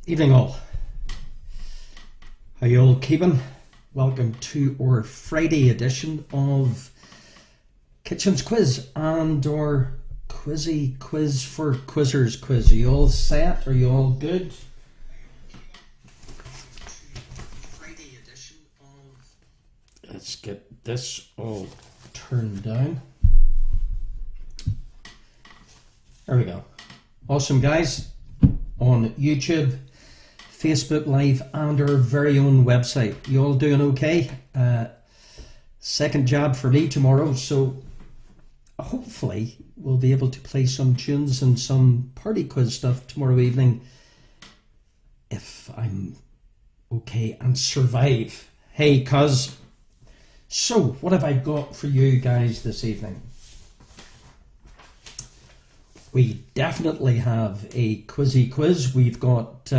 Evening all. How you all keeping? Welcome to our Friday edition of Kitchen's Quiz and our quizzy quiz for quizzers quiz. Are you all set? Are you all good? Friday edition of... Let's get this all turned down. There we go. Awesome, guys. On YouTube, Facebook Live and our very own website. You all doing okay? Second job for me tomorrow, so hopefully we'll be able to play some tunes and some party quiz stuff tomorrow evening if I'm okay and survive. Hey, cuz. So, what have I got for you guys this evening? We definitely have a quizzy quiz. We've got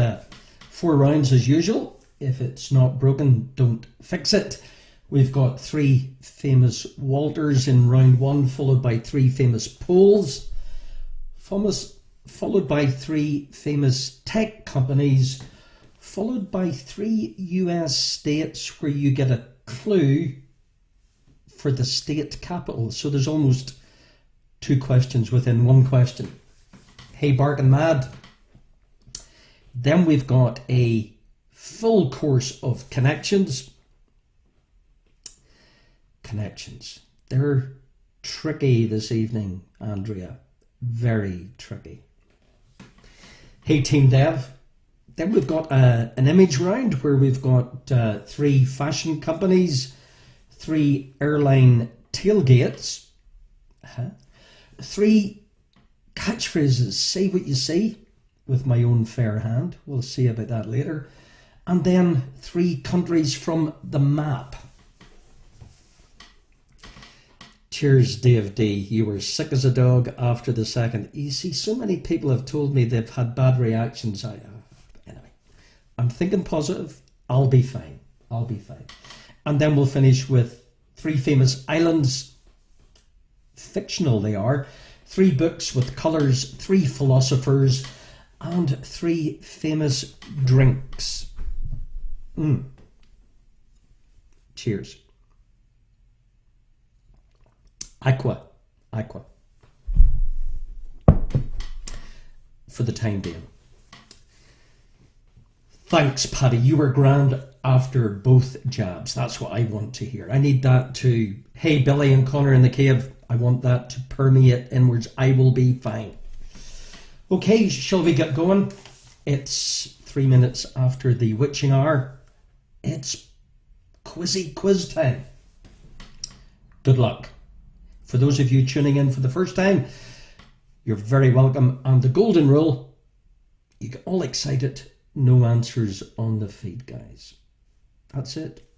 4 rounds as usual. If it's not broken, don't fix it. We've got 3 famous Walters in round 1, followed by 3 famous polls, followed by 3 famous tech companies, followed by 3 US states where you get a clue for the state capital. So there's almost 2 questions within 1 question. Hey, barking mad. Then we've got a full course of connections. Connections. They're tricky this evening, Andrea. Very tricky. Hey, Team Dev. Then we've got an image round where we've got 3 fashion companies, 3 airline tailgates, 3 catchphrases, say what you see, with my own fair hand. We'll see about that later. And then 3 countries from the map. Cheers, Dave D. You were sick as a dog after the second. You see, so many people have told me they've had bad reactions. Anyway, I'm thinking positive. I'll be fine. I'll be fine. And then we'll finish with 3 famous islands. Fictional they are. 3 books with colours, 3 philosophers, and 3 famous drinks. Cheers. Aqua. For the time being. Thanks, Paddy. You were grand after both jabs. That's what I want to hear. I need that to... Hey, Billy and Connor in the cave. I want that to permeate inwards. I will be fine. Okay, shall we get going? It's 3 minutes after the witching hour. It's quizzy quiz time. Good luck. For those of you tuning in for the first time, you're very welcome. And the golden rule, you get all excited, no answers on the feed, guys. That's it.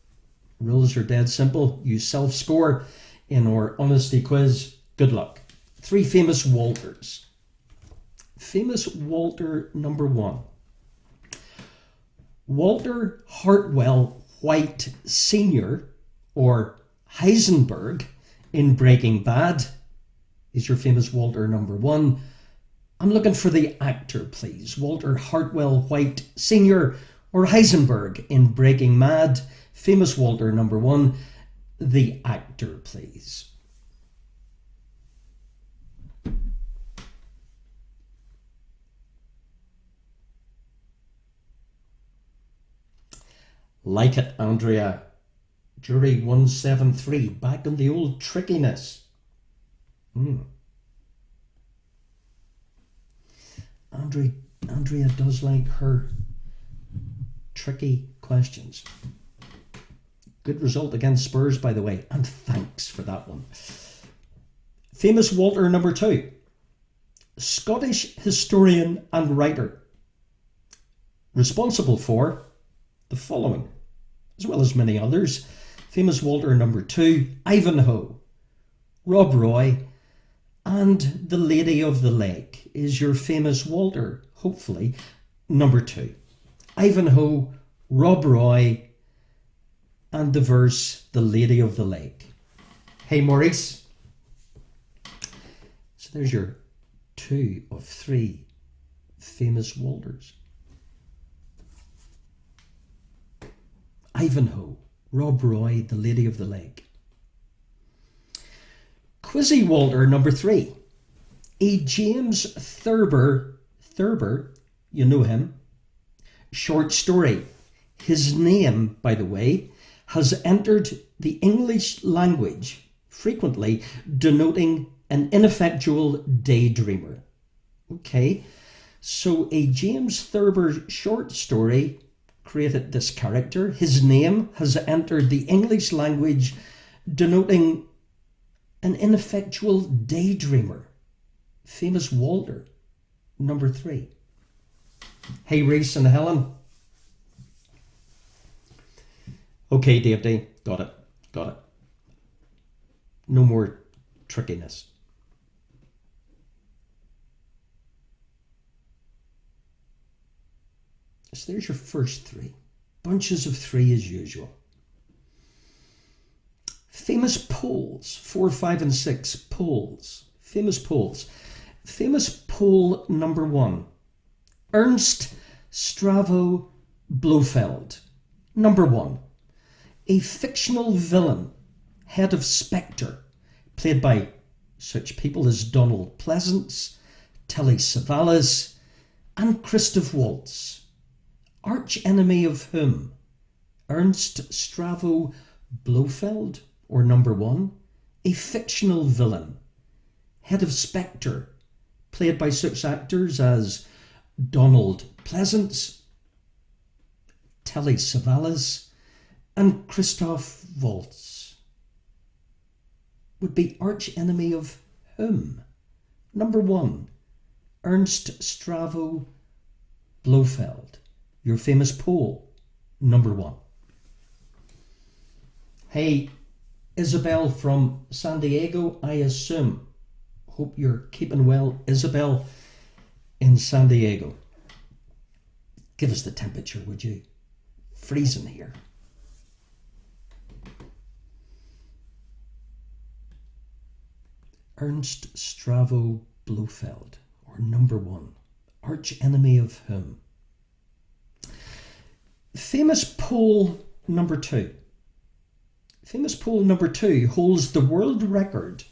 Rules are dead simple. You self-score in our honesty quiz. Good luck. 3 famous Walters. Famous Walter number 1. Walter Hartwell White Sr. or Heisenberg in Breaking Bad is your famous Walter number 1. I'm looking for the actor, please. Walter Hartwell White Sr. or Heisenberg in Breaking Bad. Famous Walter number 1. The actor, please. Like it, Andrea. Jury 173. Back on the old trickiness. Andrea does like her tricky questions. Good result against Spurs, by the way, and thanks for that one. Famous Walter number 2. Scottish historian and writer. Responsible for the following, as well as many others. Famous Walter number 2, Ivanhoe, Rob Roy, and the Lady of the Lake is your famous Walter, hopefully, number 2. Ivanhoe, Rob Roy, and the verse, the Lady of the Lake. Hey, Maurice. So there's your 2 of 3 famous Walters. Ivanhoe, Rob Roy, The Lady of the Lake. Quizzy Walter, number 3. A James Thurber, you know him, short story. His name, by the way, has entered the English language, frequently denoting an ineffectual daydreamer. Okay, so a James Thurber short story created this character. His name has entered the English language, denoting an ineffectual daydreamer. Famous Walter, number 3. Hey, Reese and Helen. Okay, Dave D. Got it. No more trickiness. So there's your first 3. Bunches of 3 as usual. Famous polls, 4, 5, and 6. Polls. Famous polls. Famous poll number 1. Ernst Stravo Blofeld. Number 1. A fictional villain, head of Spectre, played by such people as Donald Pleasance, Telly Savalas, and Christoph Waltz. Arch enemy of whom? Ernst Stravo Blofeld, or number 1. A fictional villain, head of Spectre, played by such actors as Donald Pleasance, Telly Savalas, and Christoph Waltz. Would be arch enemy of whom? Number 1, Ernst Stravo Blofeld. Your famous poll, number 1. Hey, Isabel from San Diego, I assume. Hope you're keeping well, Isabel in San Diego. Give us the temperature, would you? Freezing here. Ernst Stravo Blofeld, or number 1. Arch enemy of whom? Famous poll number 2. Famous poll number 2 holds the world record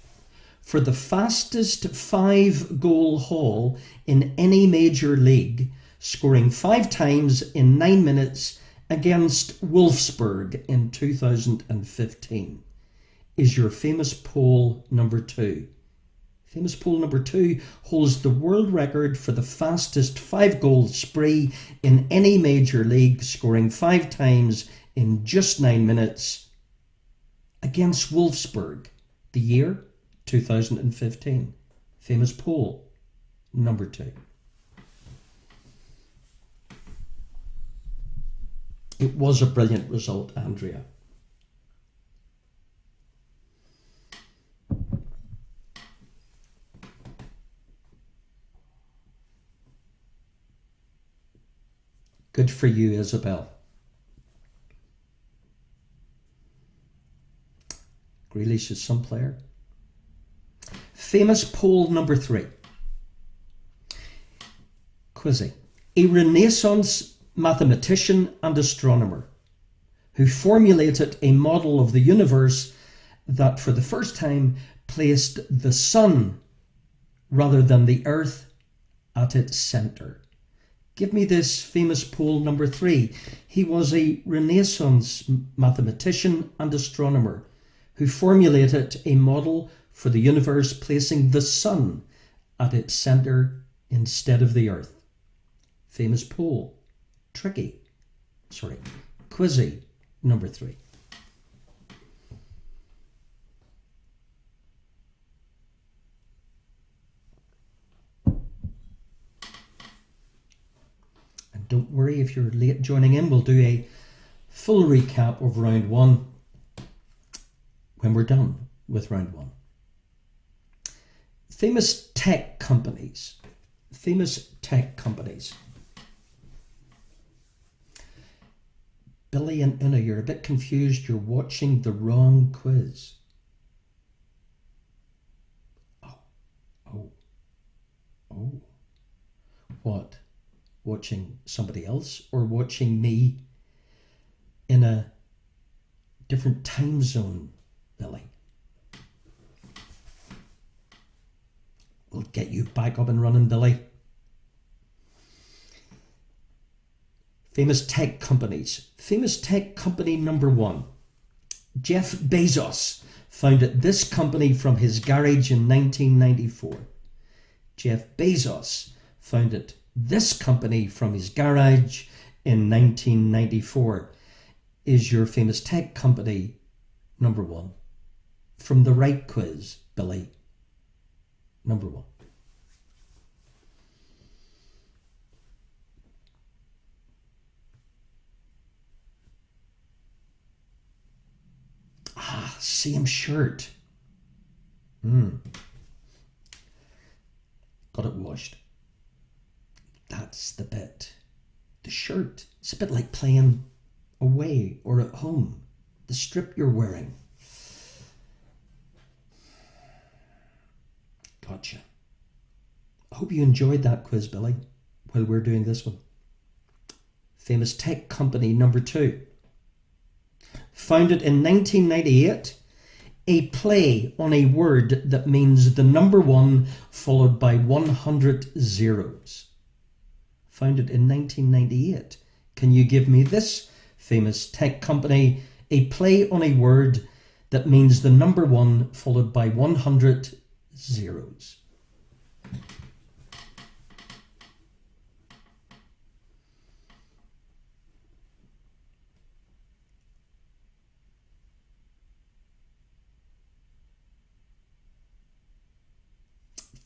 for the fastest 5-goal haul in any major league, scoring 5 times in 9 minutes against Wolfsburg in 2015. Is your famous poll number 2. Famous poll number 2 holds the world record for the fastest 5-goal spree in any major league, scoring 5 times in just 9 minutes against Wolfsburg. The year 2015. Famous poll number 2. It was a brilliant result, Andrea. Good for you, Isabel. Grealish is some player. Famous poll number 3. Quizzy. A Renaissance mathematician and astronomer who formulated a model of the universe that for the first time placed the sun rather than the earth at its centre. Give me this famous poll number 3. He was a Renaissance mathematician and astronomer who formulated a model for the universe placing the sun at its centre instead of the earth. Famous poll. Quizzy number 3. And don't worry if you're late joining in, we'll do a full recap of round 1 when we're done with round 1. Famous tech companies. Billy and Una, you're a bit confused. You're watching the wrong quiz. Oh. What? Watching somebody else or watching me in a different time zone, Billy. We'll get you back up and running, Billy. Famous tech companies. Famous tech company number 1. Jeff Bezos founded this company from his garage in 1994. Jeff Bezos founded this company from his garage in 1994. Is your famous tech company number 1? From the right quiz, Billy. Number 1. Ah, same shirt. Got it washed. That's the bit. The shirt. It's a bit like playing away or at home. The strip you're wearing. Gotcha. I hope you enjoyed that quiz, Billy, while we're doing this one. Famous tech company number 2. Founded in 1998, a play on a word that means the number 1 followed by 100 zeros. Founded in 1998. Can you give me this famous tech company? A play on a word that means the number 1 followed by 100 zeros.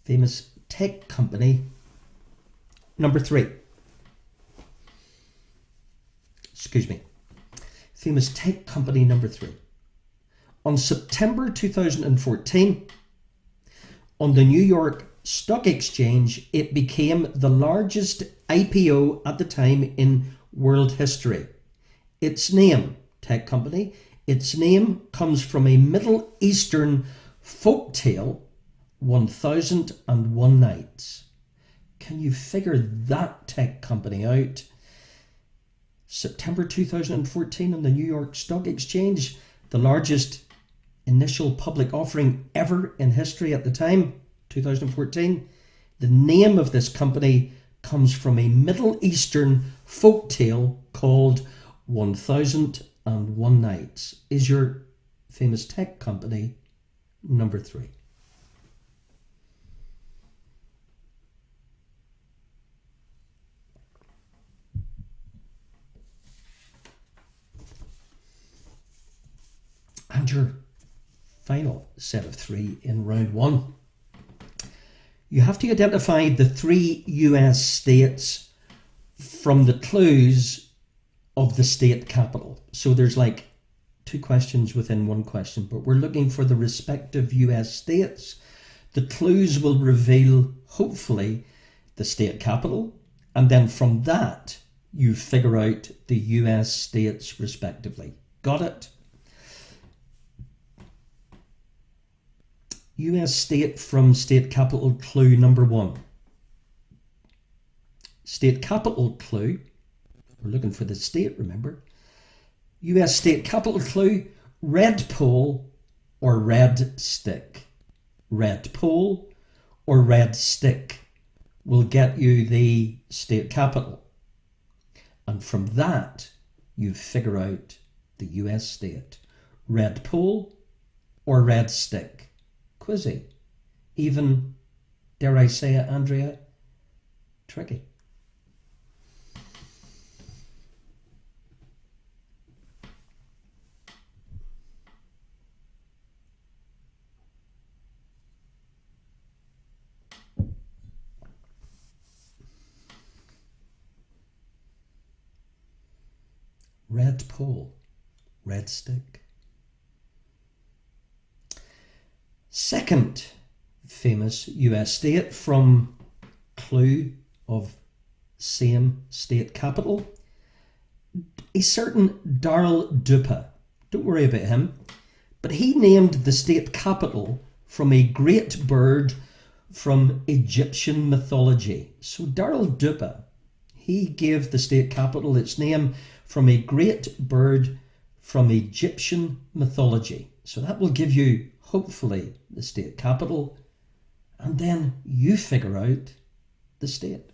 Famous tech company number 3. Excuse me. Famous tech company number 3. On September 2014, on the New York Stock Exchange, it became the largest IPO at the time in world history. Its name, tech company, its name comes from a Middle Eastern folk tale, 1001 Nights. Can you figure that tech company out? September 2014 on the New York Stock Exchange, the largest initial public offering ever in history at the time, 2014. The name of this company comes from a Middle Eastern folk tale called 1001 Nights. Is your famous tech company number 3? And your final set of 3 in round 1. You have to identify the 3 US states from the clues of the state capital. So there's like 2 questions within 1 question, but we're looking for the respective US states. The clues will reveal, hopefully, the state capital, and then from that, you figure out the US states respectively. Got it? US state from state capital clue number 1. State capital clue, we're looking for the state, remember. US state capital clue, red pole or red stick. Red pole or red stick will get you the state capital. And from that, you figure out the US state. Red pole or red stick. Quizzy. Even, dare I say it, Andrea, tricky. Red pole, red stick. Second famous US state from clue of same state capital, a certain Darrell Dupa. Don't worry about him, but he named the state capital from a great bird from Egyptian mythology. So Darrell Dupa, he gave the state capital its name from a great bird from Egyptian mythology. So that will give you, hopefully, the state capital, and then you figure out the state.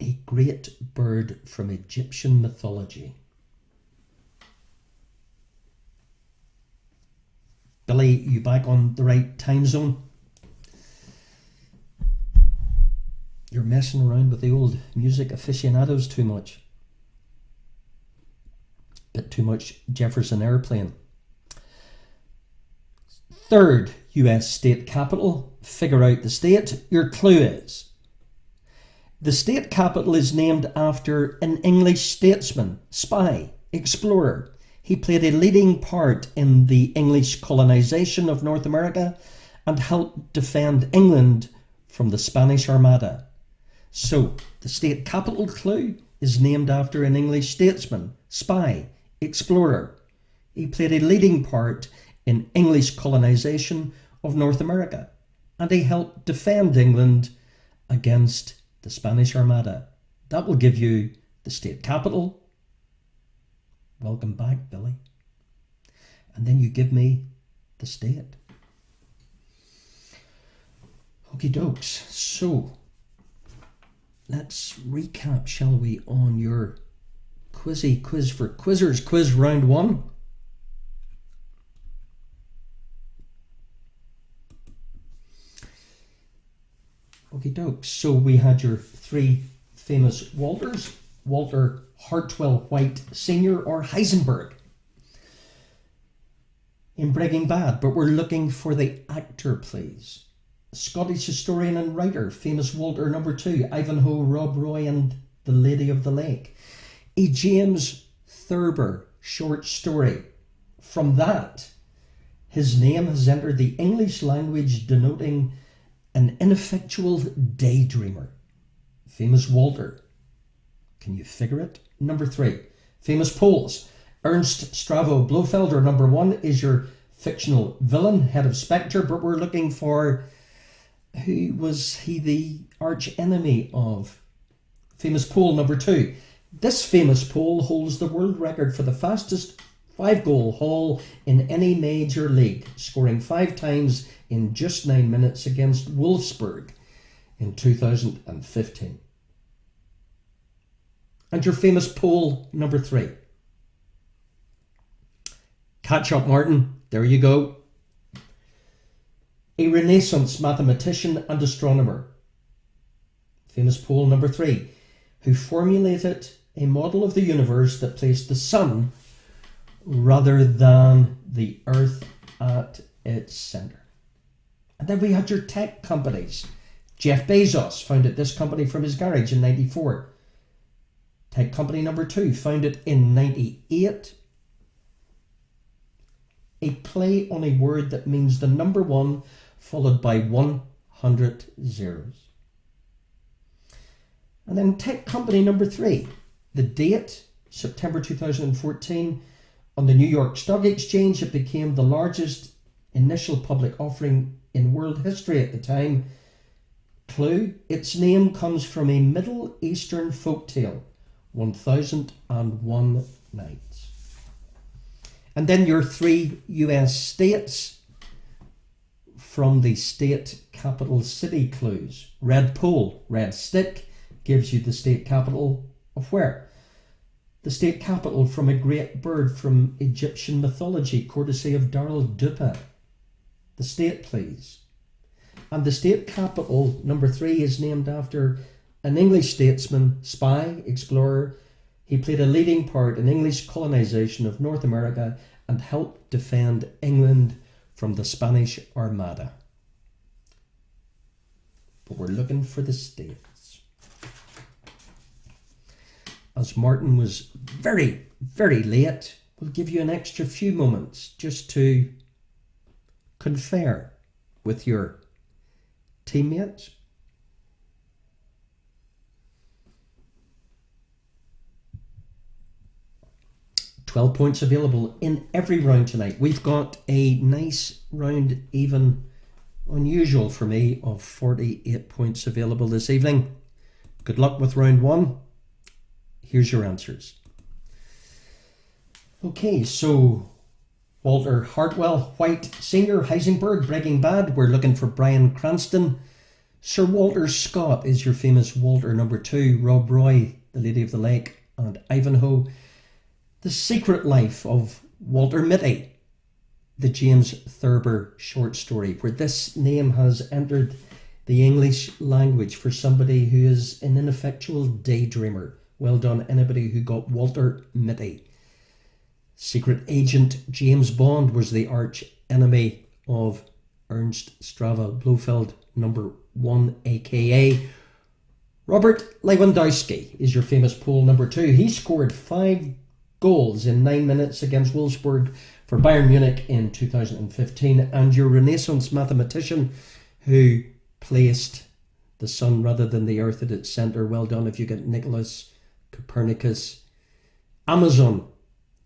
A great bird from Egyptian mythology. Billy, you back on the right time zone? You're messing around with the old music aficionados too much. Bit too much Jefferson Airplane. Third US state capital. Figure out the state. Your clue is the state capital is named after an English statesman, spy, explorer. He played a leading part in the English colonization of North America and helped defend England from the Spanish Armada. So, the state capital clue is named after an English statesman, spy, explorer. He played a leading part in English colonization of North America, and he helped defend England against the Spanish Armada. That will give you the state capital. Welcome back, Billy. And then you give me the state. Okie dokes. So, let's recap, shall we, on your quizzy quiz for quizzers quiz round 1. Okie dokes. So we had your 3 famous Walters: Walter Hartwell White Sr. or Heisenberg in Breaking Bad, but we're looking for the actor, please. Scottish historian and writer, famous Walter number 2, Ivanhoe, Rob Roy and The Lady of the Lake. A James Thurber short story. From that, his name has entered the English language denoting an ineffectual daydreamer. Famous Walter. Can you figure it? Number 3, famous Poles. Ernst Stravo Blofelder, number 1, is your fictional villain, head of Spectre, but we're looking for who was he the arch enemy of? Famous Pole, number 2. This famous Pole holds the world record for the fastest 5-goal haul in any major league, scoring 5 times in just 9 minutes against Wolfsburg in 2015. And your famous Pole number 3. Catch up, Martin. There you go. A Renaissance mathematician and astronomer. Famous Pole number 3, who formulated a model of the universe that placed the sun rather than the Earth at its centre. And then we had your tech companies. Jeff Bezos founded this company from his garage in 94. Tech company number 2, founded in 98. A play on a word that means the number 1 followed by 100 zeros. And then tech company number 3, the date, September 2014, on the New York Stock Exchange. It became the largest initial public offering in world history at the time. Clue, its name comes from a Middle Eastern folktale, 1001 Nights. And then your 3 US states from the state capital city clues. Red pole, red stick, gives you the state capital of where? The state capital from a great bird from Egyptian mythology, courtesy of Darrell Dupin. The state, please. And the state capital, number 3, is named after an English statesman, spy, explorer. He played a leading part in English colonization of North America and helped defend England from the Spanish Armada. But we're looking for the states. As Martin was very, very late, we'll give you an extra few moments just to confer with your teammates. $12 points available in every round tonight. We've got a nice round even unusual for me, of 48 points available this evening. Good luck with round one. Here's your answers. Okay, so Walter Hartwell, White Senior, Heisenberg, Breaking Bad. We're looking for Bryan Cranston. Sir Walter Scott is your famous Walter number 2. Rob Roy, The Lady of the Lake, and Ivanhoe. The Secret Life of Walter Mitty, the James Thurber short story, where this name has entered the English language for somebody who is an ineffectual daydreamer. Well done, anybody who got Walter Mitty. Secret Agent James Bond was the arch enemy of Ernst Strava Blofeld number 1, aka Robert Lewandowski is your famous Pole number 2. He scored 5 goals in 9 minutes against Wolfsburg for Bayern Munich in 2015, and your Renaissance mathematician who placed the sun rather than the earth at its centre. Well done if you get Nicholas Copernicus. Amazon,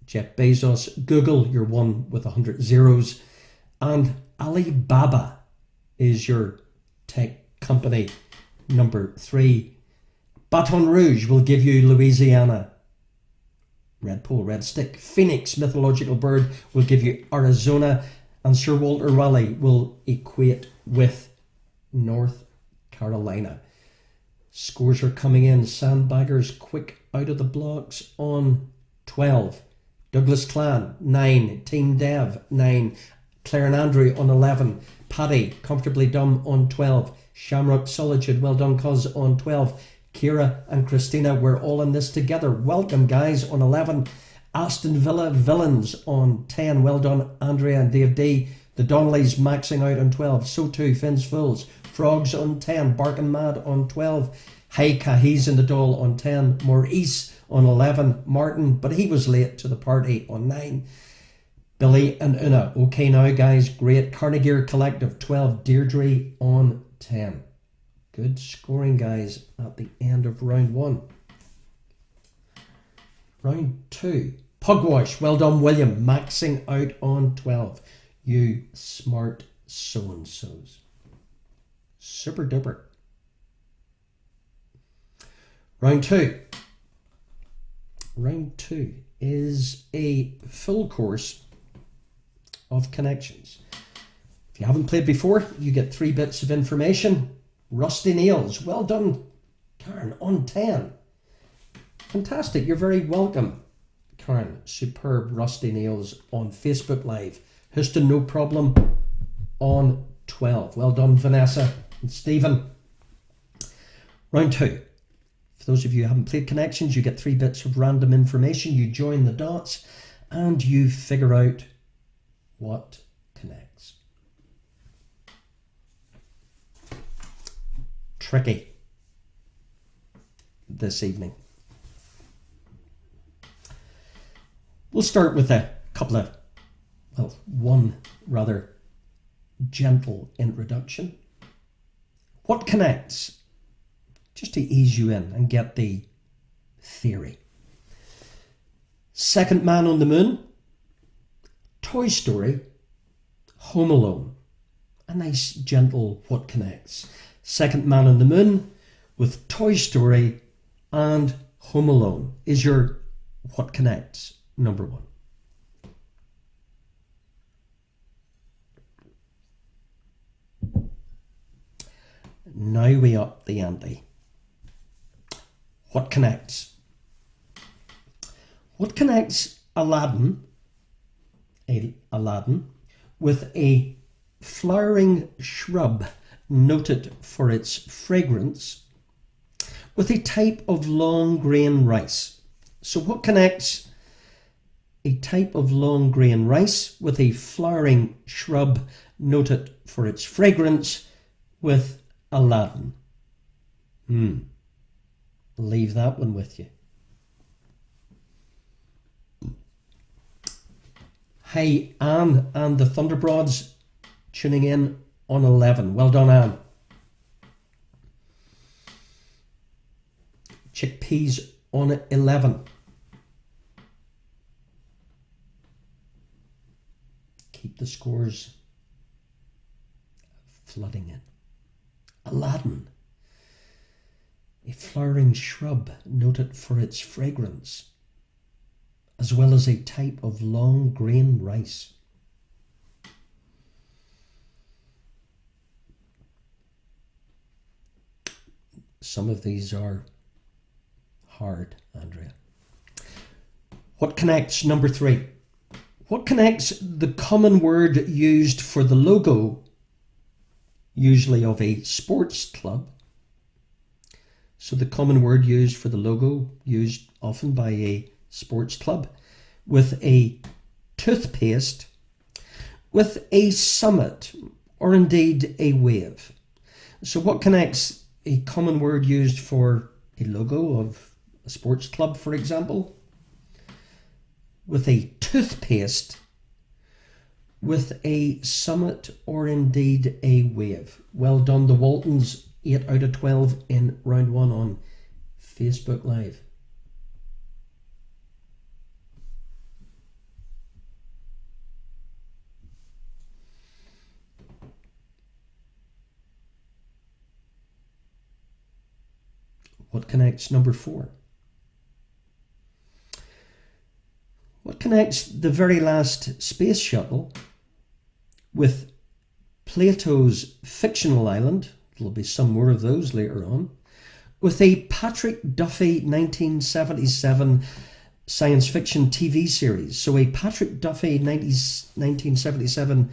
Jeff Bezos. Google, your one with 100 zeros. And Alibaba is your tech company number 3. Baton Rouge will give you Louisiana. Red pole, red stick. Phoenix, mythological bird, will give you Arizona. And Sir Walter Raleigh will equate with North Carolina. Scores are coming in. Sandbaggers quick out of the blocks on 12. Douglas Clan, 9. Team Dev, 9. Claire and Andrew on 11. Paddy, Comfortably Dumb, on 12. Shamrock Solitude, well done cuz, on 12. Kira and Christina, we're all in this together. Welcome guys, on 11. Aston Villa Villains on 10. Well done Andrea and Dave D. The Donnellys maxing out on 12. So too Finn's Fools. Frogs on 10. Barkin' Mad on 12. Hey Cahies in the Doll on 10. Maurice on 11. Martin, but he was late to the party, on 9. Billy and Una, okay now guys, great. Carnegie Collective, 12. Deirdre on 10. Good scoring guys at the end of round 1. Round 2. Pugwash, well done William, maxing out on 12. You smart so-and-sos. Super duper. Round 2. Round 2 is a full course of connections. If you haven't played before, you get 3 bits of information. Rusty Nails, well done Karen, on 10. Fantastic, you're very welcome Karen. Superb. Rusty Nails on Facebook Live. Houston, no problem, on 12. Well done Vanessa and Stephen. Round 2. For those of you who haven't played connections, you get 3 bits of random information. You join the dots and you figure out what connects. Tricky this evening. We'll start with a couple of, well, one rather gentle introduction. What connects? Just to ease you in and get the theory. Second Man on the Moon, Toy Story, Home Alone. A nice gentle what connects. Second Man on the Moon with Toy Story and Home Alone is your what connects number 1. Now we up the ante. What connects? What connects Aladdin with a flowering shrub noted for its fragrance with a type of long grain rice? So what connects a type of long grain rice with a flowering shrub noted for its fragrance with Aladdin? Leave that one with you. Hey, Anne and the Thunderbroads tuning in on 11. Well done, Anne. Chickpeas on 11. Keep the scores flooding it. Aladdin, a flowering shrub noted for its fragrance, as well as a type of long grain rice. Some of these are hard, Andrea. What connects? Number 3. What connects the common word used for the logo, usually of a sports club? So the common word used for the logo, used often by a sports club, with a toothpaste, with a summit, or indeed a wave. So what connects a common word used for a logo of a sports club, for example, with a toothpaste, with a summit, or indeed a wave? Well done, the Waltons, 8 out of 12 in round 1 on Facebook Live. What connects? Number 4. What connects the very last space shuttle with Plato's fictional island? There'll be some more of those later on. With a Patrick Duffy 1977 science fiction TV series. So a Patrick Duffy 1977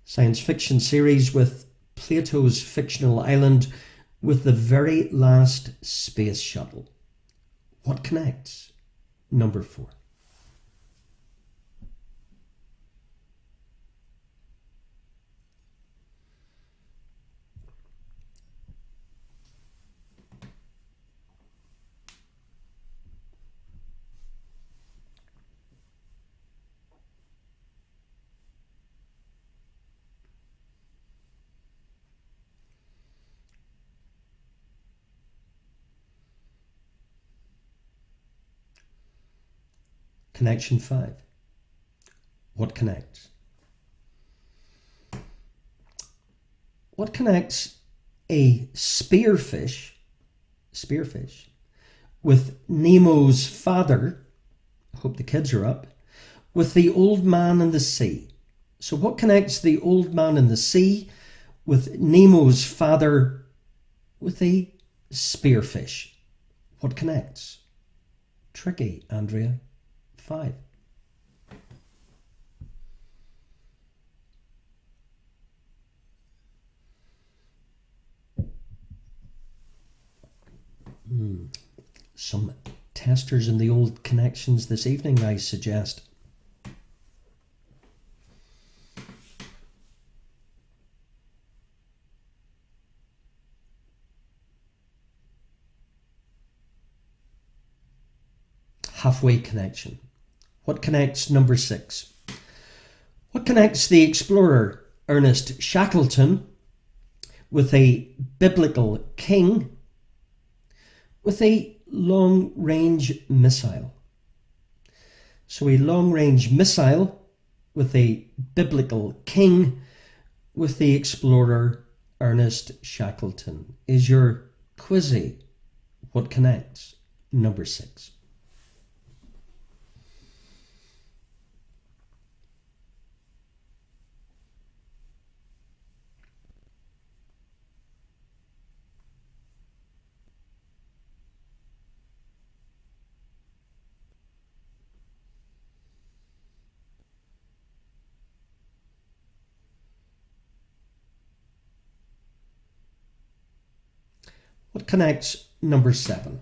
science fiction series with Plato's fictional island with the very last space shuttle. What connects? Number 4. Connection 5. What connects? What connects a spearfish with Nemo's father? I hope the kids are up. With the old man in the sea. So what connects the old man in the sea with Nemo's father with a spearfish? What connects? Tricky, Andrea. 5. Some testers in the old connections this evening, I suggest. Halfway connection. What connects? Number 6. What connects the explorer Ernest Shackleton with a biblical king with a long-range missile? So a long-range missile with a biblical king with the explorer Ernest Shackleton is your quizzy. What connects? Number 6. What connects? Number 7.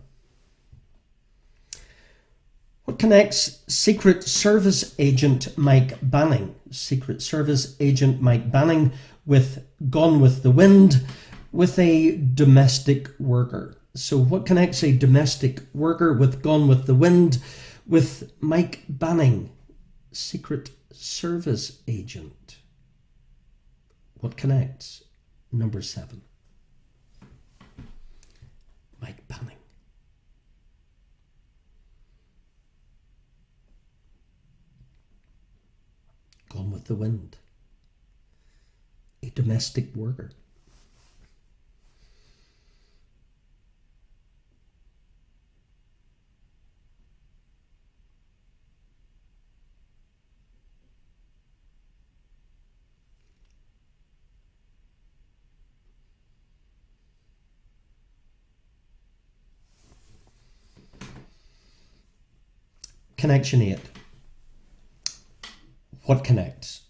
What connects Secret Service agent Mike Banning? Secret Service agent Mike Banning with Gone with the Wind with a domestic worker. So what connects a domestic worker with Gone with the Wind with Mike Banning, Secret Service agent? What connects? Number 7. Mike Banning. Gone with the Wind. A domestic worker. Connection 8. What connects?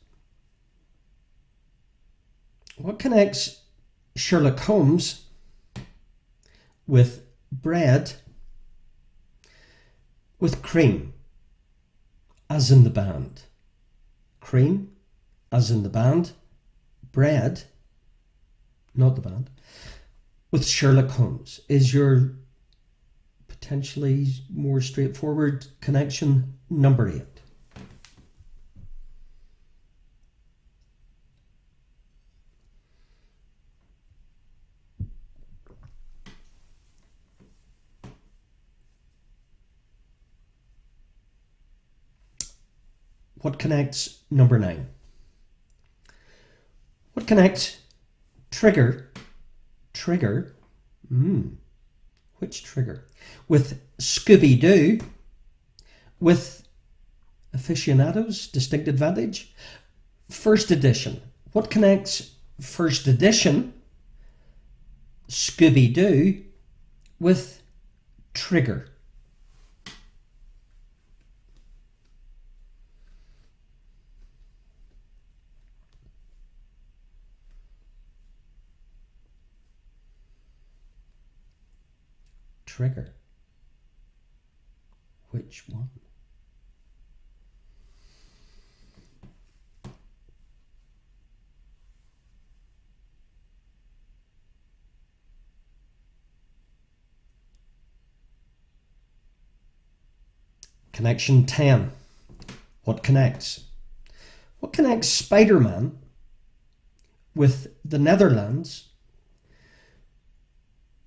What connects Sherlock Holmes with bread with cream, as in the band? Cream, as in the band. Bread, not the band, with Sherlock Holmes is your potentially more straightforward connection number 8. What connects number 9? What connects trigger, which trigger? With Scooby-Doo, with aficionados, distinct advantage, first edition. What connects first edition, Scooby-Doo, with trigger? Trigger. Which one? Connection 10. What connects? What connects Spider-Man with the Netherlands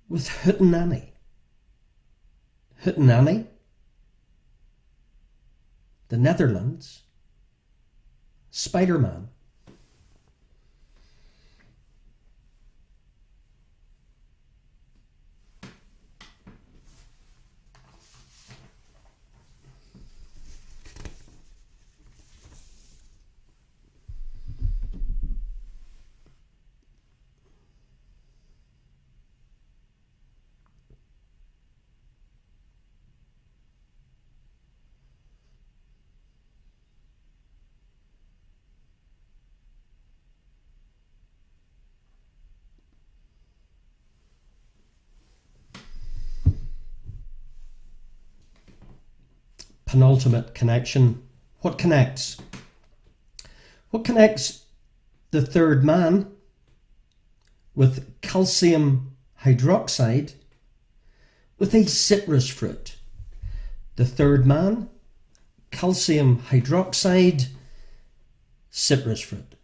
with Hootenanny? Hootenanny, the Netherlands, Spider-Man. Penultimate connection. What connects? What connects the third man with calcium hydroxide with a citrus fruit? The third man, calcium hydroxide, citrus fruit.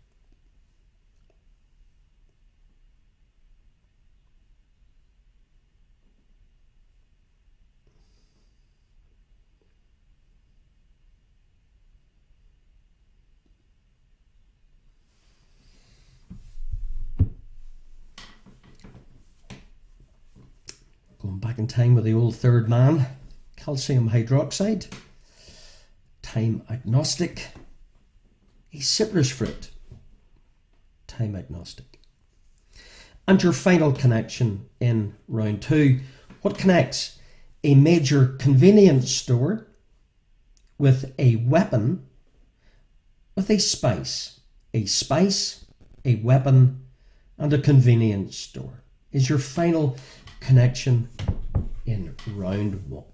Going back in time with the old third man, calcium hydroxide, time agnostic, a citrus fruit, time agnostic. And your final connection in round 2, what connects a major convenience store with a weapon with a spice, a weapon, and a convenience store is your final connection in round 1.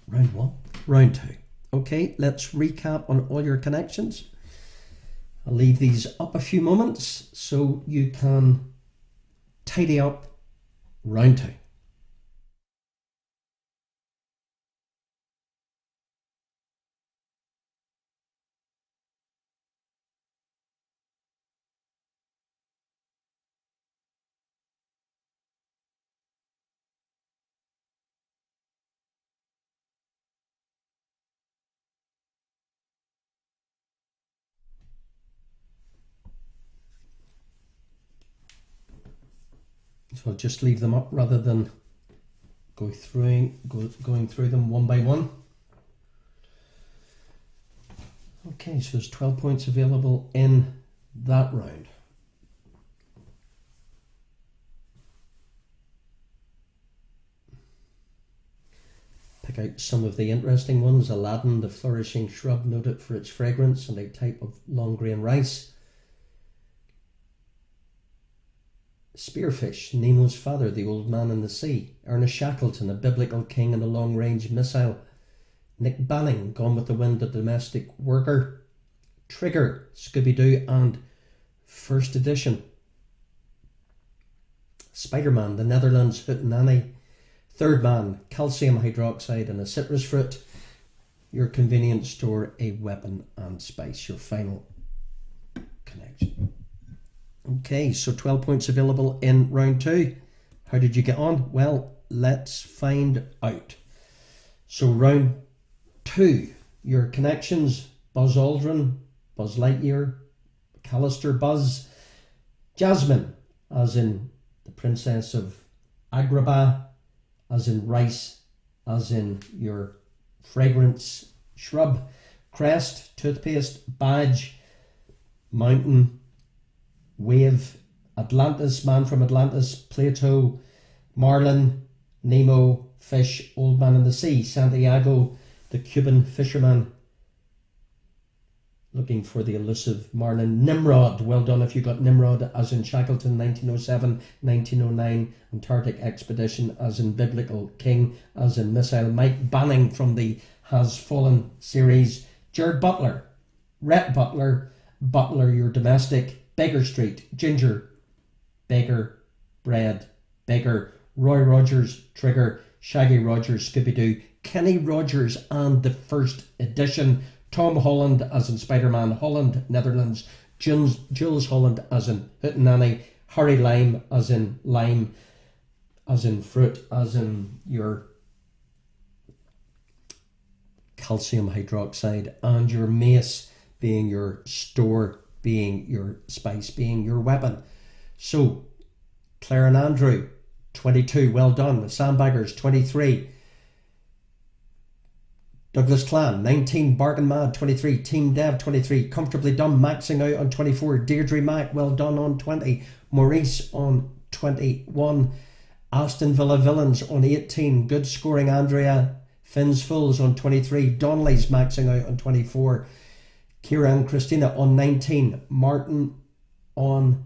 Round 1? Round 2. Okay, let's recap on all your connections. I'll leave these up a few moments so you can tidy up round 2. So I'll just leave them up rather than going through them one by one. Okay, so there's 12 points available in that round. pick out some of the interesting ones. Aladdin, the flourishing shrub noted for its fragrance and a type of long grain rice. Spearfish, Nemo's father, the old man in the sea. Ernest Shackleton, a biblical king and a long-range missile. Nick Banning, Gone with the Wind, a domestic worker. Trigger, Scooby-Doo and First Edition. Spider-Man, the Netherlands, Hootenanny. Third Man, calcium hydroxide and a citrus fruit. Your convenience store, a weapon and spice. Your final connection. Okay, so 12 points available in round 2. How did you get on? Well, let's find out. So round 2, your connections: Buzz Aldrin, Buzz Lightyear, McAllister Buzz, Jasmine, as in the Princess of Agrabah, as in rice, as in your fragrance shrub. Crest, toothpaste. Badge, mountain. Wave, Atlantis, Man from Atlantis. Plato, Marlin, Nemo, fish, Old Man in the Sea. Santiago, the Cuban fisherman, looking for the elusive Marlin. Nimrod, well done if you got Nimrod, as in Shackleton, 1907, 1909. Antarctic expedition, as in biblical king, as in missile. Mike Banning from the Has Fallen series. Jared Butler, Rhett Butler, Butler your domestic. Beggar Street, Ginger, Beggar, Bread, Beggar. Roy Rogers, Trigger. Shaggy Rogers, Scooby-Doo. Kenny Rogers and the First Edition. Tom Holland, as in Spider-Man. Holland, Netherlands. Jules Holland, as in Hootenanny. Harry Lime, as in lime, as in fruit, as in your calcium hydroxide. And your mace being your store, being your spice, being your weapon. So, Claire and Andrew, 22, well done. Sandbaggers, 23. Douglas Clan, 19. Barking Mad, 23. Team Dev, 23. Comfortably Dumb, maxing out on 24. Deirdre Mack, well done on 20. Maurice on 21. Aston Villa Villains on 18. Good scoring Andrea. Finn's Fools on 23. Donnelly's maxing out on 24. Kira and Christina on 19. Martin on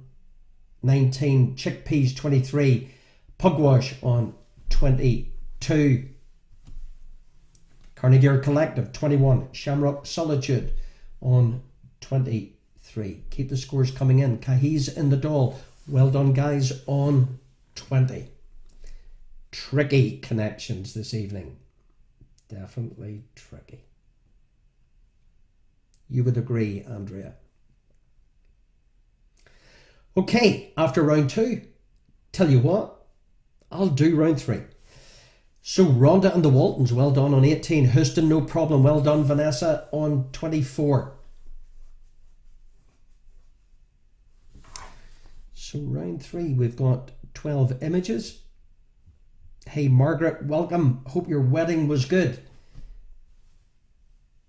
19. Chickpeas, 23. Pugwash on 22. Carnegie Collective, 21. Shamrock Solitude on 23. Keep the scores coming in. Cahiz in the Doll, well done guys, on 20. Tricky connections this evening. Definitely tricky. You would agree, Andrea. Okay, after round 2, tell you what, I'll do round 3. So Rhonda and the Waltons, well done on 18. Houston, no problem, well done. Vanessa on 24. So round 3, we've got 12 images. Hey Margaret, welcome. Hope your wedding was good.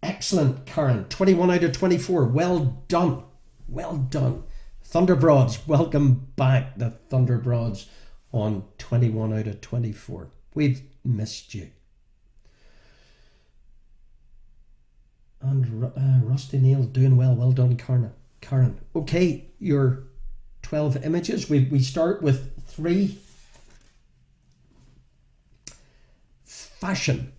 Excellent, Karen. 21 out of 24. Well done. Well done. Thunderbroads, welcome back. The Thunderbroads on 21 out of 24. We've missed you. And Rusty Neal, doing well. Well done, Karen. Okay, your 12 images. We start with 3. Fashion.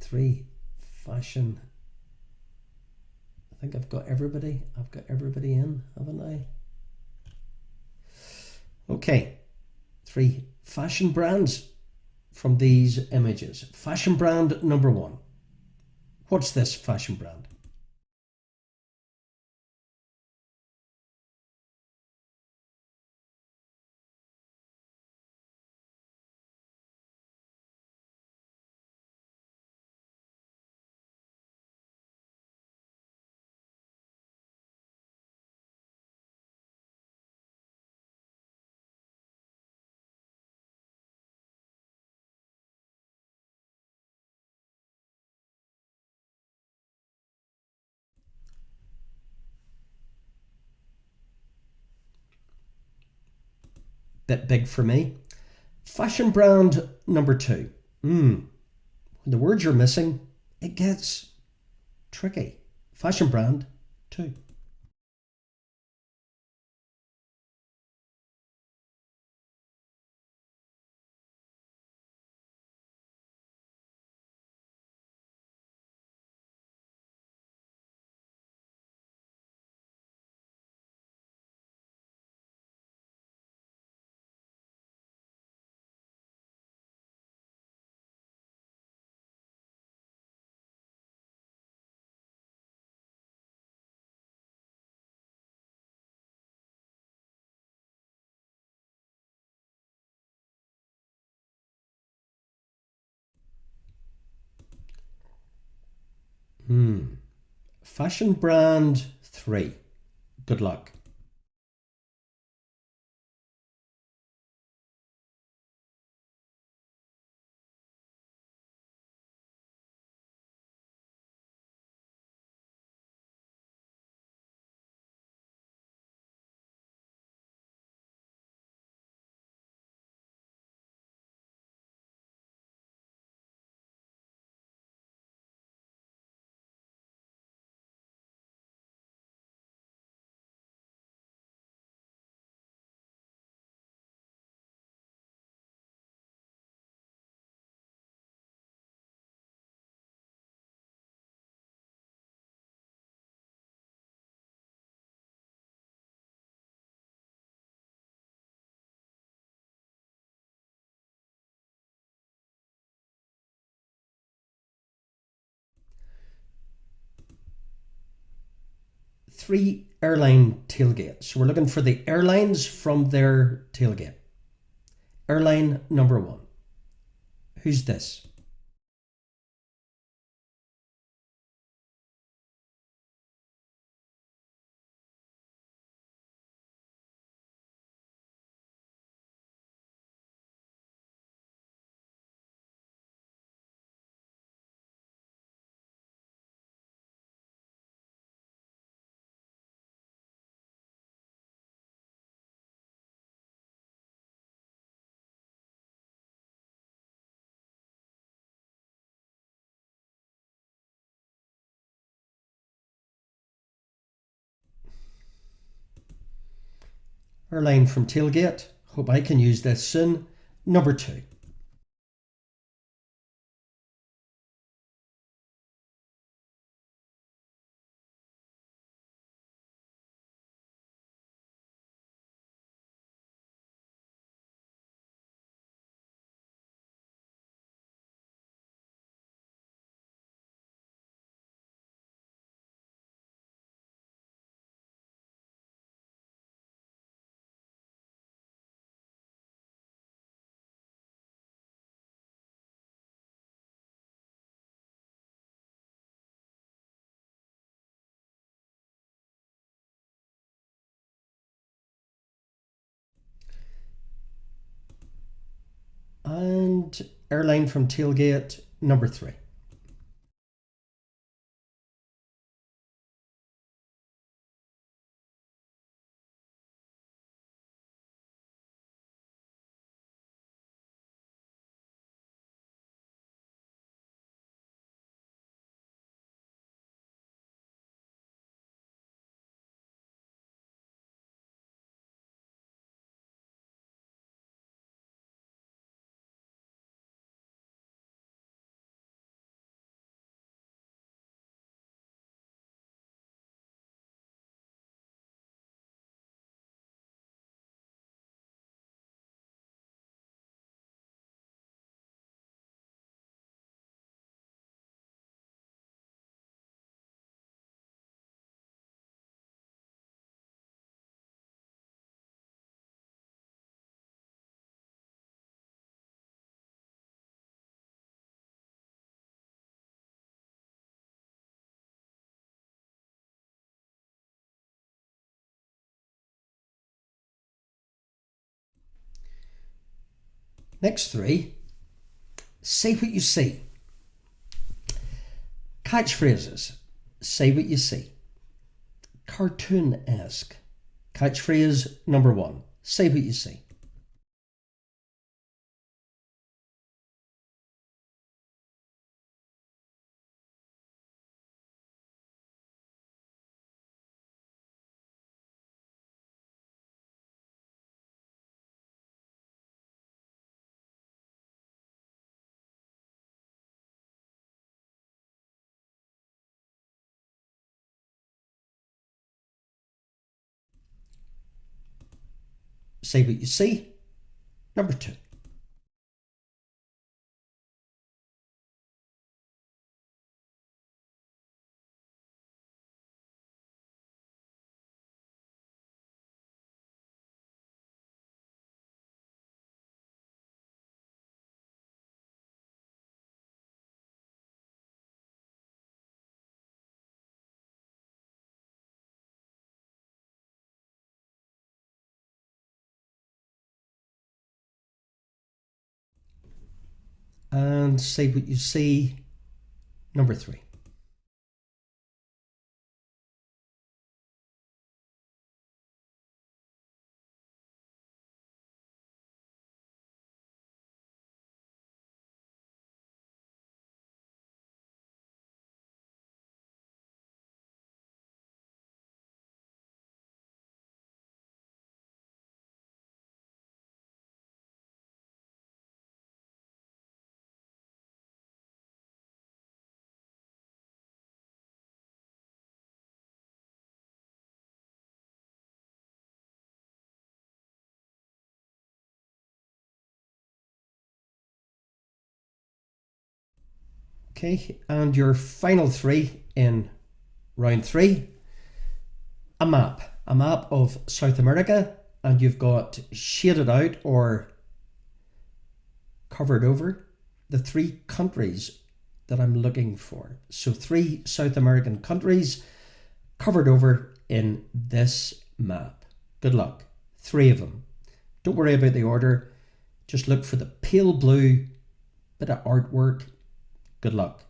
3. Fashion. I think I've got everybody. I've got everybody in, haven't I? Okay. 3 fashion brands from these images. Fashion brand number 1. What's this fashion brand? Bit big for me. Fashion brand number 2. When the words you're missing, it gets tricky. Fashion brand 2. Fashion brand 3. Good luck. Three airline tailgates. We're looking for the airlines from their tailgate. Airline number 1. Who's this? Airline from tailgate. Hope I can use this soon. Number 2. And airline from tailgate number 3. Next 3. Say what you see. Catchphrases. Say what you see. Cartoon-esque. Catchphrase number 1. Say what you see. say what you see, number 2. And say what you see, number 3. Okay, and your final 3 in round 3, a map. A map of South America, and you've got shaded out or covered over the 3 countries that I'm looking for. So 3 South American countries covered over in this map. Good luck. 3 of them. Don't worry about the order. Just look for the pale blue bit of artwork. Good luck.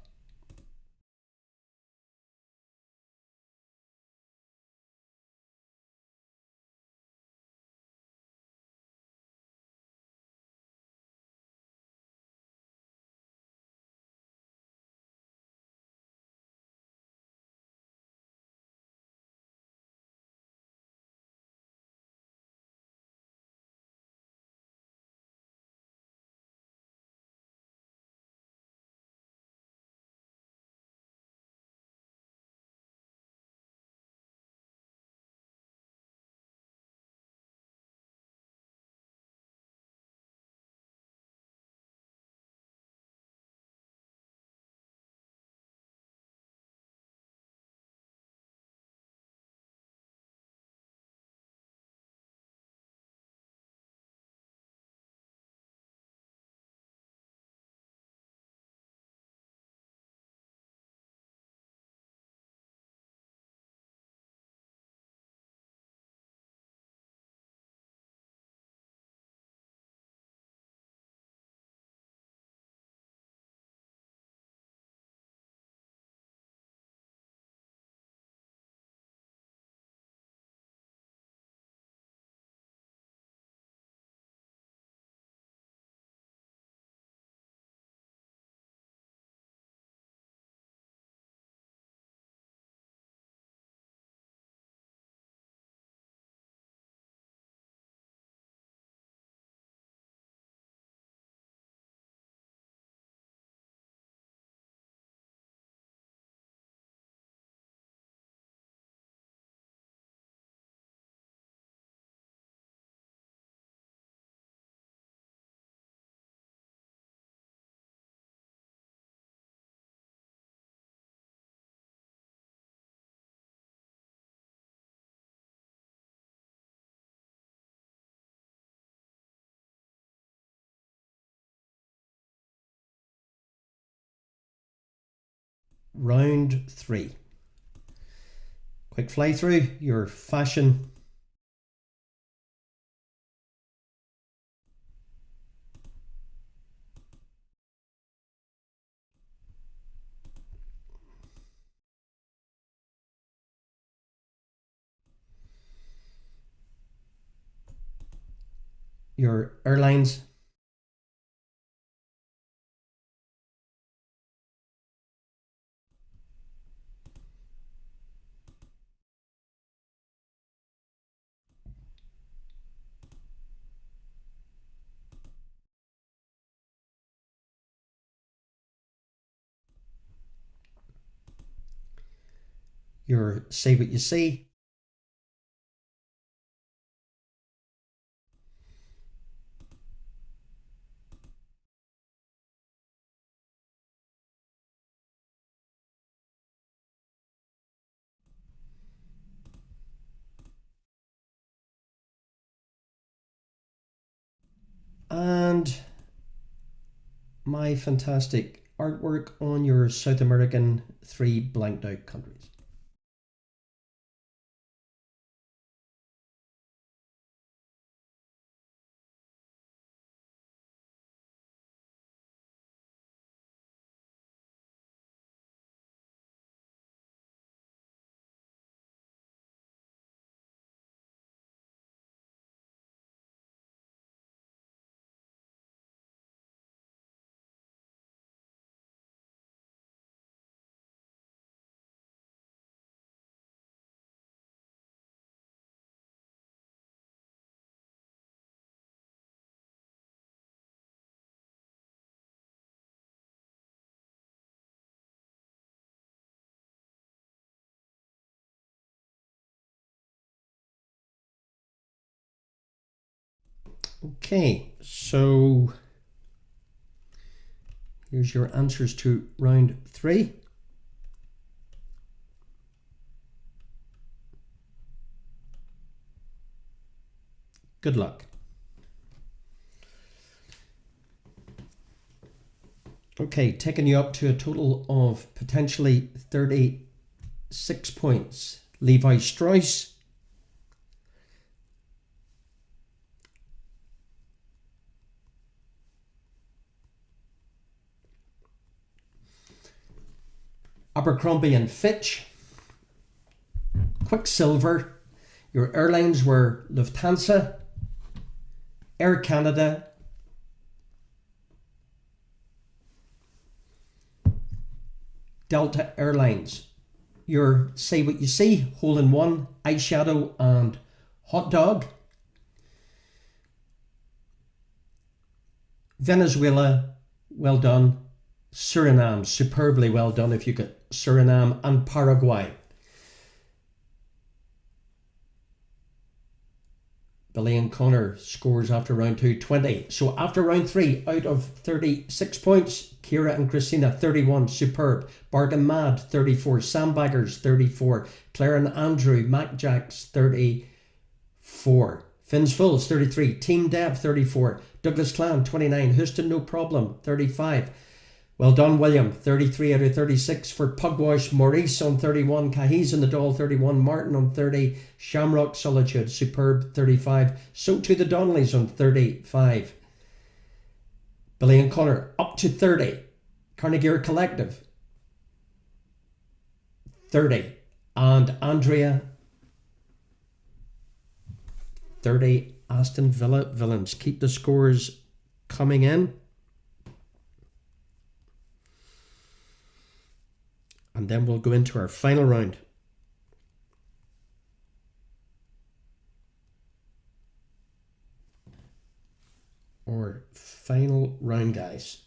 Round 3. Quick fly through your fashion. Your airlines. Your say what you see. and my fantastic artwork on your South American 3 blanked out countries. Okay, so here's your answers to round 3. Good luck. Okay, taking you up to a total of potentially 36 points. Levi Strauss, Abercrombie and Fitch, Quicksilver. Your airlines were Lufthansa, Air Canada, Delta Airlines. Your Say What You See, Hole in One, Eyeshadow and Hot Dog. Venezuela, well done. Suriname, superbly well done if you get Suriname, and Paraguay. Billy and Connor scores after round 2, 20. So after round 3, out of 36 points, Kira and Christina, 31, superb. Bart and Mad, 34. Sandbaggers, 34. Claire and Andrew, Mac Jacks, 34. Finn's Fools, 33. Team Dev, 34. Douglas Clan, 29. Houston No Problem, 35. Well done, William, 33 out of 36 for Pugwash. Maurice on 31. Cahiz and the Doll, 31. Martin on 30. Shamrock Solitude, superb, 35. So to the Donnellys on 35. Billy and Connor up to 30. Carnegie Collective, 30. And Andrea, 30. Aston Villa Villains. Keep the scores coming in. And then we'll go into our final round. Our final round, guys.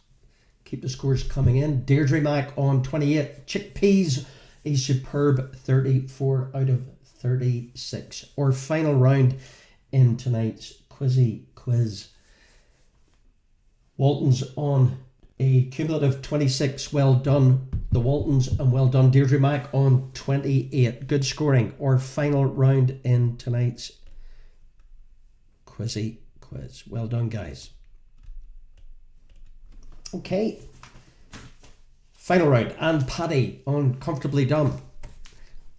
Keep the scores coming in. Deirdre Mack on 28. Chickpeas, a superb 34 out of 36. Our final round in tonight's Quizzy Quiz. Walton's on a cumulative 26. Well done, the Waltons, and well done, Deirdre Mack, on 28. Good scoring. Our final round in tonight's Quizzy Quiz. Well done, guys. Okay. Final round. And Paddy on Comfortably Done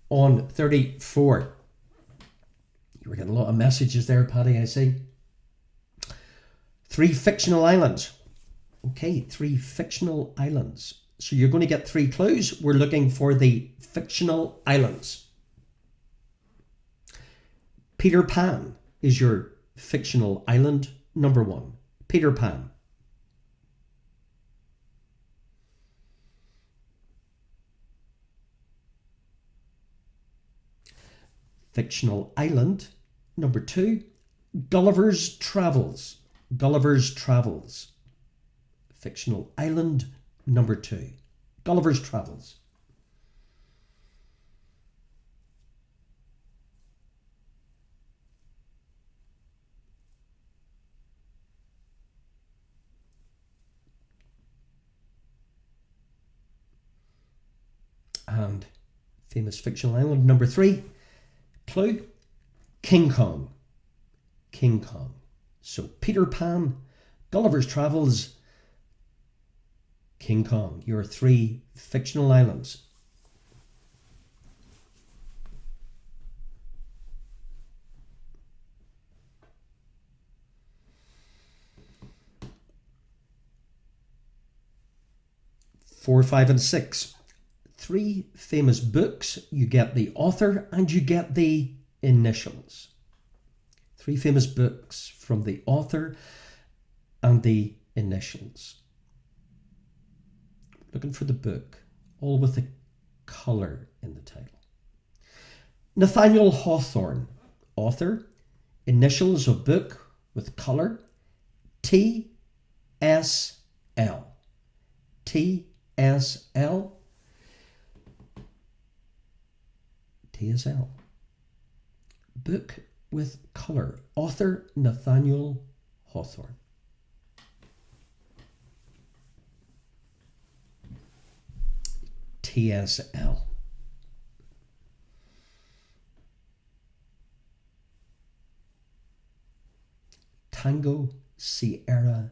on 34. You were getting a lot of messages there, Paddy, I see. 3 fictional islands. Okay, 3 fictional islands. So you're going to get 3 clues. We're looking for the fictional islands. Peter Pan is your fictional island number 1. Peter Pan. Fictional island number 2. Gulliver's Travels. Gulliver's Travels. Fictional island number 2. Gulliver's Travels. And famous fictional island number 3. Clue: King Kong. King Kong. So Peter Pan, Gulliver's Travels, King Kong, your 3 fictional islands. Four, 5, and 6. 3 famous books. You get the author and you get the initials. 3 famous books from the author and the initials. Looking for the book, all with the colour in the title. Nathaniel Hawthorne, author, initials of book with colour, T.S.L. T.S.L. T.S.L. Book with colour. Author Nathaniel Hawthorne. T.S.L. Tango Sierra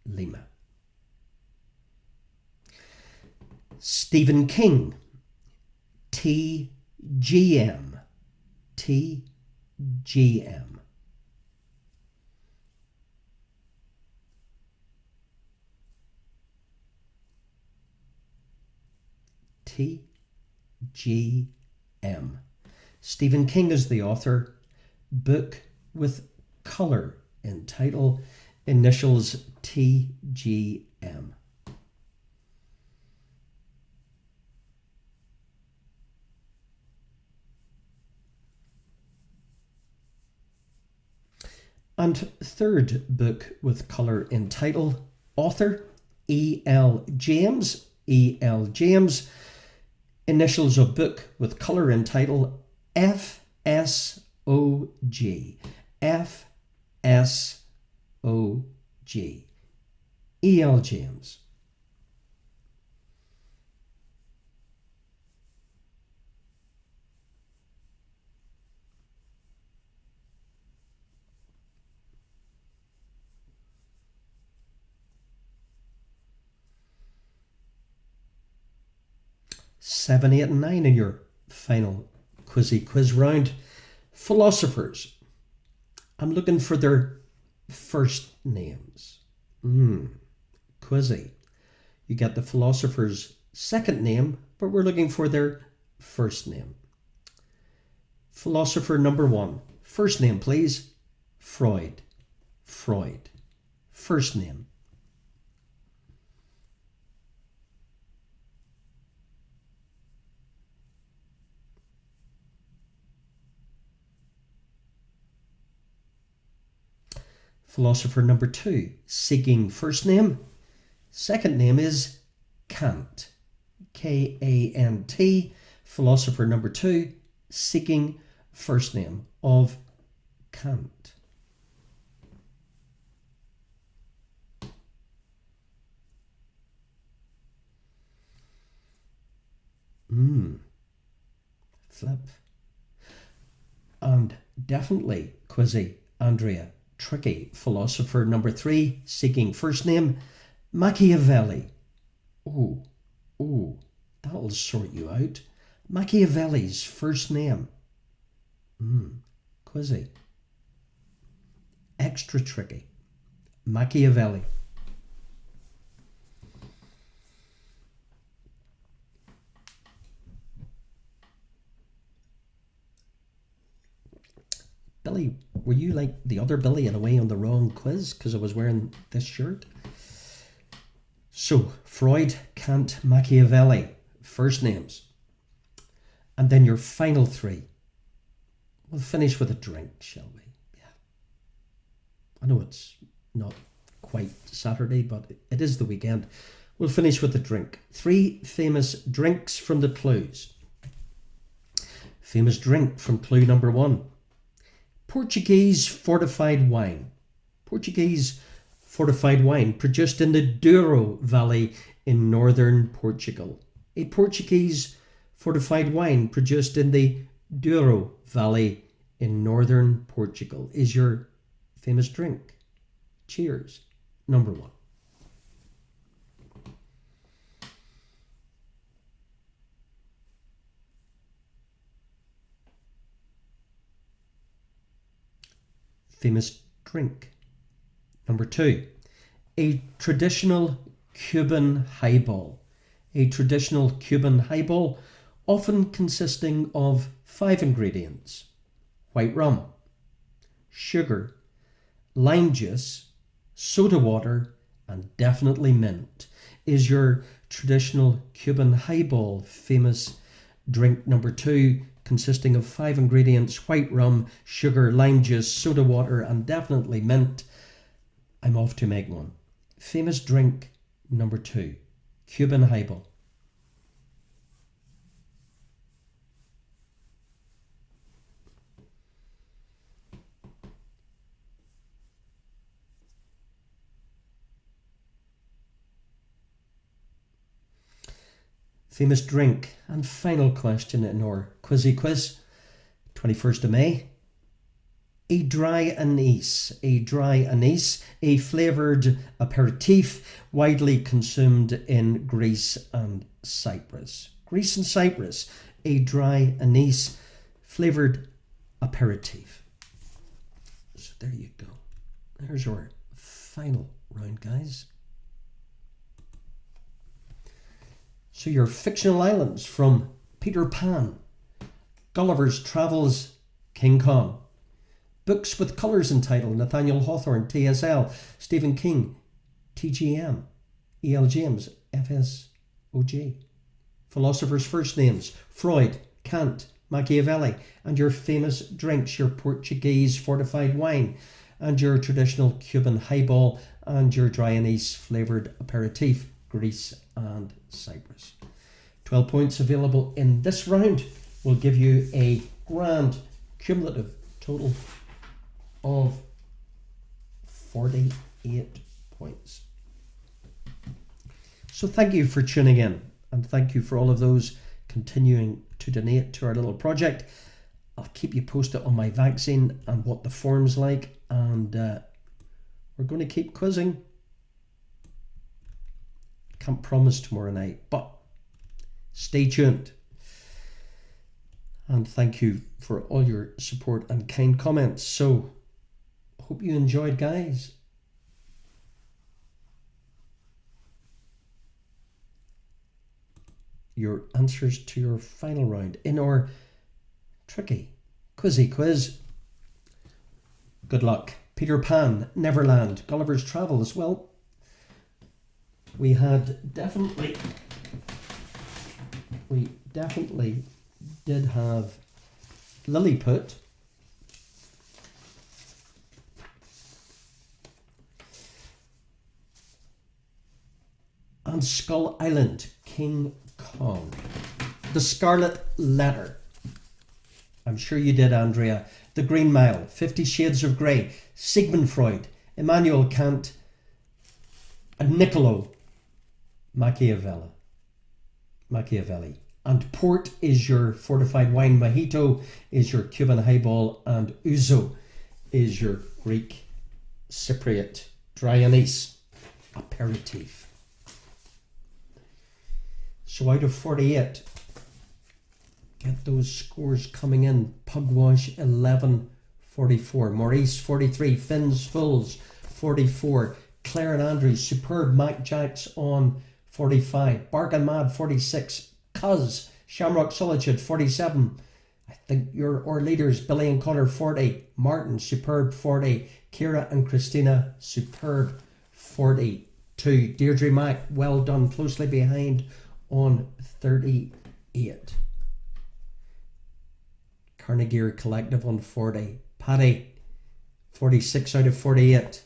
Lima. Stephen King, T.G.M. T.G.M. T.G.M. Stephen King is the author. Book with colour in title. Initials T.G.M. And third book with colour in title. Author E.L. James. E.L. James. Initials of book with colour in title. F.S.O.G. F.S.O.G. E.L. James. Seven, 8, and 9 in your final quiz round. Philosophers. I'm looking for their first names. Quizzy. You get the philosopher's second name, but we're looking for their first name. Philosopher number 1. First name, please. Freud. Freud. First name. Philosopher number 2, seeking first name. Second name is Kant. K-A-N-T. Philosopher number 2, seeking first name of Kant. Flip. And definitely, Quizzy, Andrea, tricky. Philosopher number 3, seeking first name, Machiavelli. Oh, that'll sort you out. Machiavelli's first name. Quizzy. Extra tricky. Machiavelli. Billy, were you like the other Billy in a way on the wrong quiz because I was wearing this shirt? So, Freud, Kant, Machiavelli, first names. And then your final 3. We'll finish with a drink, shall we? Yeah. I know it's not quite Saturday, but it is the weekend. We'll finish with a drink. 3 famous drinks from the clues. Famous drink from clue number 1. Portuguese fortified wine. Portuguese fortified wine produced in the Douro Valley in northern Portugal. A Portuguese fortified wine produced in the Douro Valley in northern Portugal is your famous drink. Cheers. number 1. Famous drink. Number 2. A traditional Cuban highball. A traditional Cuban highball, often consisting of 5 ingredients: white rum, sugar, lime juice, soda water, and definitely mint. Is your traditional Cuban highball famous drink number 2, consisting of 5 ingredients: white rum, sugar, lime juice, soda water, and definitely mint? I'm off to make one. Famous drink number 2, Cuban highball. Famous drink, and final question in our quizzy quiz, 21st of May. A dry anise. A dry anise, a flavoured aperitif widely consumed in Greece and Cyprus. Greece and Cyprus, a dry anise, flavoured aperitif. So there you go. There's our final round, guys. So your fictional islands from Peter Pan, Gulliver's Travels, King Kong. Books with colours entitled Nathaniel Hawthorne, TSL, Stephen King, TGM, E.L. James, FSOG. Philosophers' first names: Freud, Kant, Machiavelli. And your famous drinks: your Portuguese fortified wine, and your traditional Cuban highball, and your dry anise flavoured aperitif, Greece and Cyprus. 12 points available in this round will give you a grand cumulative total of 48 points. So thank you for tuning in, and thank you for all of those continuing to donate to our little project. I'll keep you posted on my vaccine and what the form's like, and we're going to keep quizzing. Can't promise tomorrow night, but stay tuned. And thank you for all your support and kind comments. So, hope you enjoyed, guys. Your answers to your final round in our tricky quizzy quiz. Good luck. Peter Pan, Neverland, Gulliver's Travels. Well, we definitely did have Lilliput. And Skull Island, King Kong. The Scarlet Letter. I'm sure you did, Andrea. The Green Mile, 50 Shades of Grey, Sigmund Freud, Immanuel Kant, and Niccolo Machiavelli. And port is your fortified wine, mojito is your Cuban highball, and ouzo is your Greek Cypriot dry anise aperitif. So out of 48, get those scores coming in. Pugwash 11, 44. Maurice 43. Finn's Fools 44. Claire and Andrews, superb. Mac Jacks on 45. Bark and Mad 46. Cuz, Shamrock Solitude 47. I think you're our leaders. Billy and Connor 40. Martin, superb 40. Kira and Christina, superb 42. Deirdre Mack, well done, closely behind on 38. Carnegie Collective on 40. Paddy, 46 out of 48.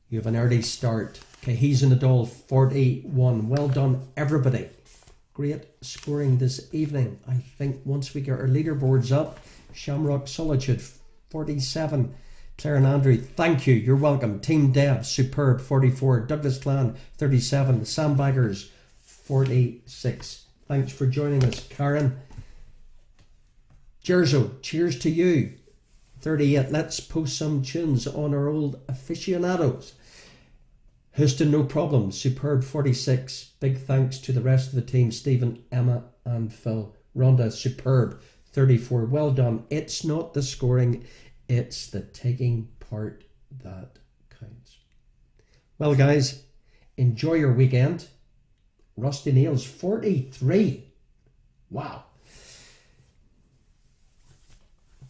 You have an early start. Cahies and Nadal, 41. Well done, everybody. Great scoring this evening. I think once we get our leaderboards up, Shamrock Solitude, 47. Claire and Andrew, thank you. You're welcome. Team Deb, superb, 44. Douglas Clan, 37. Sandbaggers, 46. Thanks for joining us, Karen. Jerzo, cheers to you. 38. Let's post some tunes on our old aficionados. Houston, no problem. Superb 46. Big thanks to the rest of the team. Stephen, Emma and Phil. Rhonda, superb 34. Well done. It's not the scoring, it's the taking part that counts. Well, guys, enjoy your weekend. Rusty Nails, 43. Wow.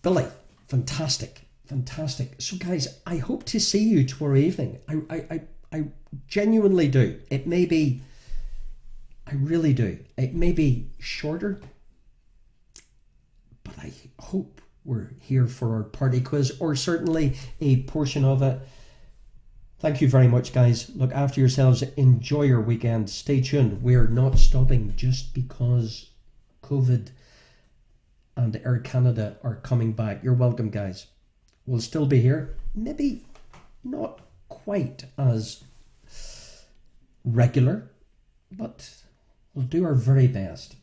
Billy, fantastic. Fantastic. So, guys, I hope to see you tomorrow evening. I genuinely do. It may be, I really do. It may be shorter, but I hope we're here for our party quiz, or certainly a portion of it. Thank you very much, guys. Look after yourselves. Enjoy your weekend. Stay tuned. We're not stopping just because COVID and Air Canada are coming back. You're welcome, guys. We'll still be here. Maybe not quite as regular, but we'll do our very best.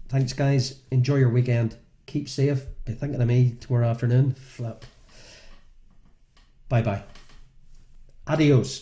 Thanks, guys. Enjoy your weekend. Keep safe. Be thinking of me tomorrow afternoon. Flip. Bye-bye. Adios.